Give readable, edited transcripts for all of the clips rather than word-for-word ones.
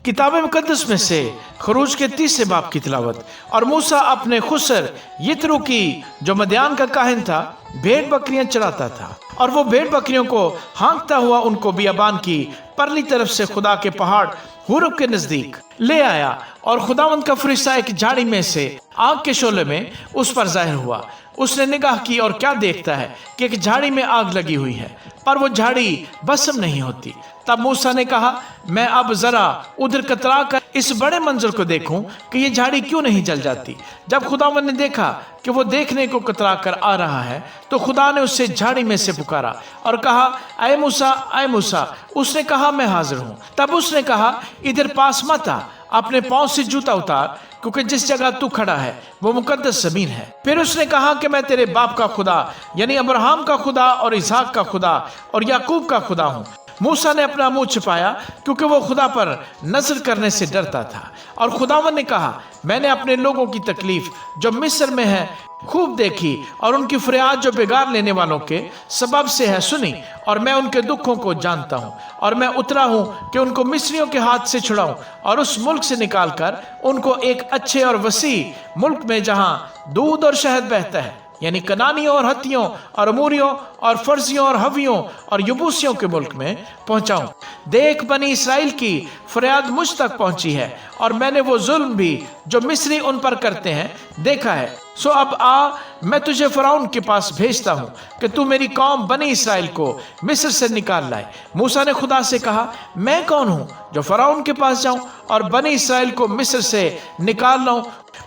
किताब मुकद्दस में से खरूज के 30 बाब की तिलावत। और मूसा अपने खुसर यित्रो की, जो मदियान का काहिन था, भेड़ बकरियां चराता था, और वो भेड़ बकरियों को हाँकता हुआ उनको बियाबान की परली तरफ से खुदा के पहाड़ हुरब के नजदीक ले आया, और खुदावंद का फरिश्ता एक झाड़ी में से आग के शोले में उस पर जाहिर हुआ। उसने निगाह की और क्या देखता है कि एक झाड़ी में आग लगी हुई है, पर वो झाड़ी भस्म नहीं होती। तब मूसा ने कहा, मैं अब जरा उधर कतरा कर इस बड़े मंजर को देखूं कि ये झाड़ी क्यों नहीं जल जाती। जब खुदावंद ने देखा कि वो देखने को कतरा कर आ रहा है, तो खुदा ने उससे झाड़ी में से पुकारा और कहा, ऐ मूसा, ऐ मूसा। उसने कहा, मैं हाजिर हूँ। तब उसने कहा, इधर पास मत आ, अपने पांव से जूता उतार, क्योंकि जिस जगह तू खड़ा है वो मुकद्दस जमीन है। फिर उसने कहा कि मैं तेरे बाप का खुदा यानी अब्राहम का खुदा और इसहाक का खुदा और याकूब का खुदा हूँ। मूसा ने अपना मुंह छिपाया, क्योंकि वो खुदा पर नजर करने से डरता था। और खुदावंद ने कहा, मैंने अपने लोगों की तकलीफ जो मिस्र में है खूब देखी, और उनकी फरियाद जो बेगार लेने वालों के सबब से है सुनी, और मैं उनके दुखों को जानता हूँ। और मैं उतरा हूँ कि उनको मिस्रियों के हाथ से छुड़ाऊं, और उस मुल्क से निकाल कर उनको एक अच्छे और वसी मुल्क में, जहाँ दूध और शहद बहता है, यानी कनानियों और हत्तियों और अमूरियों और फर्जियों और हवियों और यबूसियों के मुल्क में पहुंचाऊं। देख, बनी इसराइल की फरियाद मुझ तक पहुंची है, और मैंने वो जुल्म भी जो मिस्री उन पर करते हैं देखा है। सो अब आ, मैं तुझे फराउन के पास भेजता हूँ कि तू मेरी कौम बनी इसराइल को मिस्र से निकाल लाए। मूसा ने खुदा से कहा, मैं कौन हूँ जो फराउन के पास जाऊं और बनी इसराइल को मिस्र से निकाल लाऊं।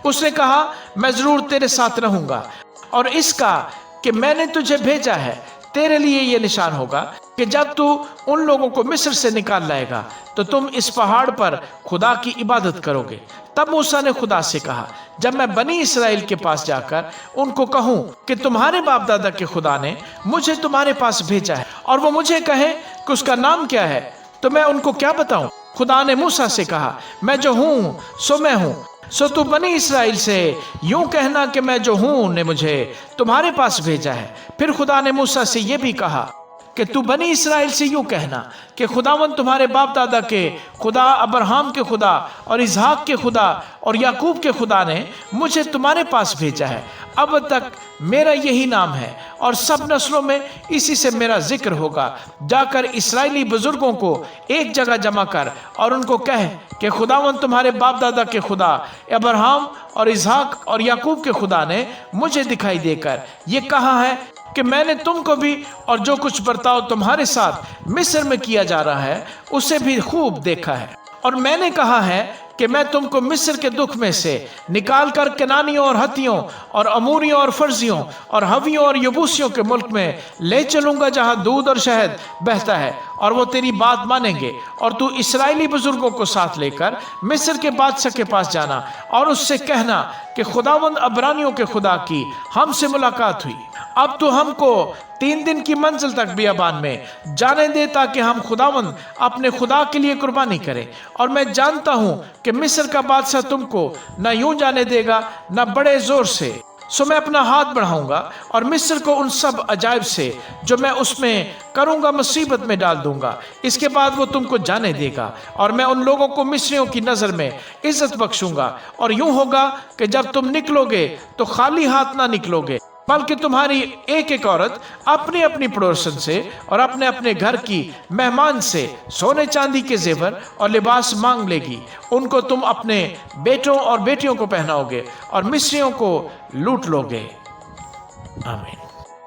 उसने कहा, मैं जरूर तेरे साथ रहूंगा, और इसका कि मैंने तुझे भेजा है तेरे लिए ये निशान होगा कि जब तू उन लोगों को मिस्र से निकाल लाएगा तो तुम इस पहाड़ पर खुदा की इबादत करोगे। तब मूसा ने खुदा से कहा, जब मैं बनी इसराइल के पास जाकर उनको कहूं कि तुम्हारे बाप दादा के खुदा ने मुझे तुम्हारे पास भेजा है, और वो मुझे कहे कि उसका नाम क्या है, तो मैं उनको क्या बताऊं। खुदा ने मूसा से कहा, मैं जो हूं सो मैं हूं। सो तू बनी इसराइल से यूं कहना कि मैं जो हूं ने मुझे तुम्हारे पास भेजा है। फिर खुदा ने मूसा से यह भी कहा कि तू बनी इसराइल से यूं कहना कि खुदावंद तुम्हारे बाप दादा के खुदा, अब्राहम के खुदा और इसहाक के खुदा और याकूब के खुदा ने मुझे तुम्हारे पास भेजा है। अब तक मेरा यही नाम है, और सब नस्लों में इसी से मेरा जिक्र होगा। जाकर इस्राएली बुजुर्गों को एक जगह जमा कर और उनको कह कि खुदावंद तुम्हारे बाप दादा के खुदा, अब्राहम और इसहाक और याकूब के खुदा ने मुझे दिखाई देकर ये कहा है कि मैंने तुमको भी और जो कुछ बर्ताव तुम्हारे साथ मिस्र में किया जा रहा है उसे भी खूब देखा है। और मैंने कहा है कि मैं तुमको मिस्र के दुख में से निकाल कर कनानियों और हत्तियों और अमूरियों और फर्जियों और हवियों और यबूसियों के मुल्क में ले चलूंगा, जहां दूध और शहद बहता है, और वो तेरी बात मानेंगे। और तू इस्राएली बुजुर्गों को साथ लेकर मिस्र के बादशाह के पास जाना और उससे कहना कि खुदावंद अब्रानियों के खुदा की हमसे मुलाकात हुई। अब तो हमको 3 दिन की मंजिल तक बियाबान में जाने दे, ताकि हम खुदावंद अपने खुदा के लिए कुर्बानी करें। और मैं जानता हूं कि मिस्र का बादशाह तुमको न यूं जाने देगा न बड़े जोर से। सो मैं अपना हाथ बढ़ाऊंगा और मिस्र को उन सब अजायब से जो मैं उसमें करूंगा मुसीबत में डाल दूंगा। इसके बाद वो तुमको जाने देगा, और मैं उन लोगों को मिस्रियों की नजर में इज्जत बख्शूंगा। और यूं होगा कि जब तुम निकलोगे तो खाली हाथ ना निकलोगे, बल्कि तुम्हारी एक एक औरत अपनी अपनी पड़ोसन से और अपने अपने घर की मेहमान से सोने चांदी के जेवर और लिबास मांग लेगी। उनको तुम अपने बेटों और बेटियों को पहनाओगे और मिस्रियों को लूट लोगे। आमीन।